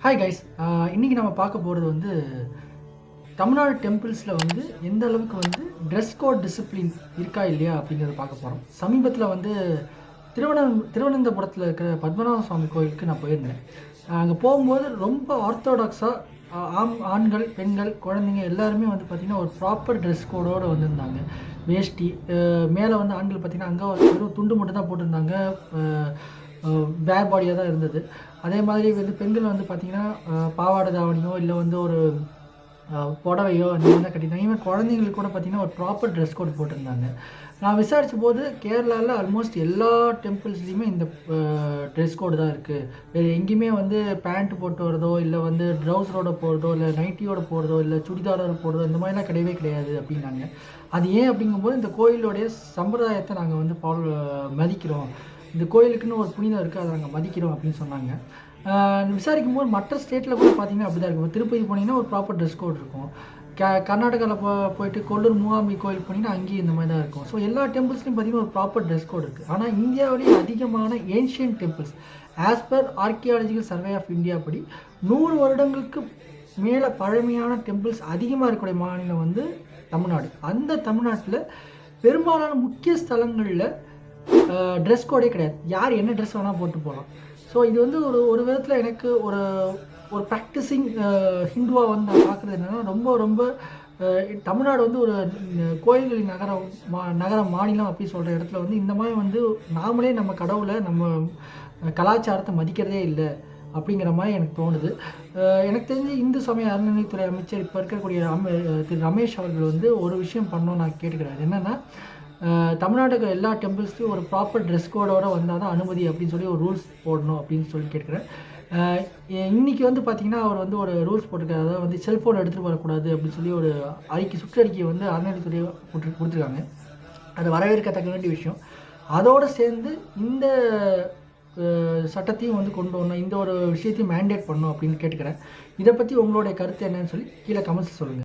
Hi guys. இன்றைக்கி நம்ம பார்க்க போகிறது வந்து தமிழ்நாடு டெம்பிள்ஸில் வந்து எந்த அளவுக்கு வந்து ட்ரெஸ் கோட் டிசிப்ளின் இருக்கா இல்லையா அப்படிங்கிறத பார்க்க போகிறோம். சமீபத்தில் வந்து திருவனந்தபுரத்தில் இருக்கிற பத்மநாப சுவாமி கோயிலுக்கு நான் போயிருந்தேன். அங்கே போகும்போது ரொம்ப ஆர்த்தோடாக்ஸாக ஆண்கள், பெண்கள், குழந்தைங்க எல்லாருமே வந்து பார்த்திங்கன்னா ஒரு ப்ராப்பர் ட்ரெஸ் கோடோடு வந்திருந்தாங்க. வேஷ்டி, மேலே வந்து ஆண்கள் பார்த்திங்கன்னா அங்கே வெறும் துண்டு மட்டும் தான் போட்டிருந்தாங்க. பேர் பாடியாக தான் இருந்தது. அதே மாதிரி வந்து பெண்கள் வந்து பார்த்திங்கன்னா பாவாடை தாவணியோ இல்லை வந்து ஒரு புடவையோ அந்த மாதிரி தான் கட்டியிருந்தாங்க. ஈவன் குழந்தைங்களுக்கு கூட பார்த்திங்கன்னா ஒரு ப்ராப்பர் ட்ரெஸ் கோட் போட்டிருந்தாங்க. நான் விசாரித்த போது கேரளாவில் ஆல்மோஸ்ட் எல்லா டெம்பிள்ஸ்லேயுமே இந்த ட்ரெஸ் கோடு தான் இருக்குது. வேறு எங்கேயுமே வந்து பேண்ட் போட்டு வரதோ இல்லை வந்து ட்ரௌசரோட போடுறதோ இல்லை நைட்டியோட போடுறதோ இல்லை சுடிதாரோட போடுறதோ இந்த மாதிரிலாம் கிடையவே கிடையாது அப்படின்னாங்க. அது ஏன் அப்படிங்கும்போது இந்த கோயிலுடைய சம்பிரதாயத்தை நாங்கள் வந்து மதிக்கிறோம், இந்த கோயிலுக்குன்னு ஒரு புனிதம் இருக்குது, அதை நாங்கள் மதிக்கிறோம் அப்படின்னு சொன்னாங்க. விசாரிக்கும் போது மற்ற ஸ்டேட்டில் கூட பார்த்திங்கன்னா அப்படி தான் இருக்கும். திருப்பதி போனீங்கன்னா ஒரு ப்ராப்பர் ட்ரெஸ் கோட் இருக்கும். கர்நாடகாவில் போயிட்டு கொல்லூர் மூகாம்பி கோயில் போனீங்கன்னா அங்கேயும் இந்த மாதிரி தான் இருக்கும். ஸோ எல்லா டெம்பிள்ஸ்லையும் பார்த்திங்கன்னா ஒரு ப்ராப்பர் ட்ரெஸ் கோட் இருக்குது. ஆனால் இந்தியாவிலேயே அதிகமான ancient temples as per archaeological survey of India படி 100 வருடங்களுக்கு மேலே பழமையான டெம்பிள்ஸ் அதிகமாக இருக்கக்கூடிய மாநிலம் வந்து தமிழ்நாடு. அந்த தமிழ்நாட்டில் பெரும்பாலான முக்கிய ஸ்தலங்களில் ட்ரெஸ் கோடே கிடையாது. யார் என்ன ட்ரெஸ் வேணால் போட்டு போகலாம். ஸோ இது வந்து ஒரு விதத்தில் எனக்கு ஒரு ப்ராக்டிஸிங் ஹிந்துவாக வந்து நான் பார்க்குறது என்னென்னா, ரொம்ப தமிழ்நாடு வந்து ஒரு கோயில்களின் நகரம் மாநிலம் அப்படி சொல்கிற இடத்துல வந்து இந்த மாதிரி வந்து நாமளே நம்ம கடவுளை நம்ம கலாச்சாரத்தை மதிக்கிறதே இல்லை அப்படிங்கிற மாதிரி எனக்கு தோணுது. எனக்கு தெரிஞ்சு இந்து சமய அறநிலையத்துறை அமைச்சர் இப்போ இருக்கக்கூடிய திரு ரமேஷ் அவர்கள் வந்து ஒரு விஷயம் பண்ணணும்னு நான் கேட்டுக்கிறேன். என்னென்னா, தமிழ்நாட்டுக்கு எல்லா டெம்பிள்ஸ்லையும் ஒரு ப்ராப்பர் ட்ரெஸ் கோடோடு வந்தால் தான் அனுமதி அப்படின்னு சொல்லி ஒரு ரூல்ஸ் போடணும் அப்படின்னு சொல்லி கேட்குறேன். இன்றைக்கி வந்து பார்த்திங்கன்னா அவர் வந்து ஒரு ரூல்ஸ் போட்டிருக்காரு. அதாவது வந்து செல்ஃபோன் எடுத்துகிட்டு வரக்கூடாது அப்படின்னு சொல்லி ஒரு சுற்றறிக்கையை வந்து அறநிலையத்துறை கொடுத்துருக்காங்க. அது வரவேற்கத்தக்க வேண்டிய விஷயம். அதோடு சேர்ந்து இந்த சட்டத்தையும் வந்து கொண்டு வரணும், இந்த ஒரு விஷயத்தையும் மேண்டேட் பண்ணணும் அப்படின்னு கேட்டுக்கிறேன். இதை பற்றி உங்களுடைய கருத்து என்னன்னு சொல்லி கீழே கமெண்ட்ஸ் சொல்லுங்கள்.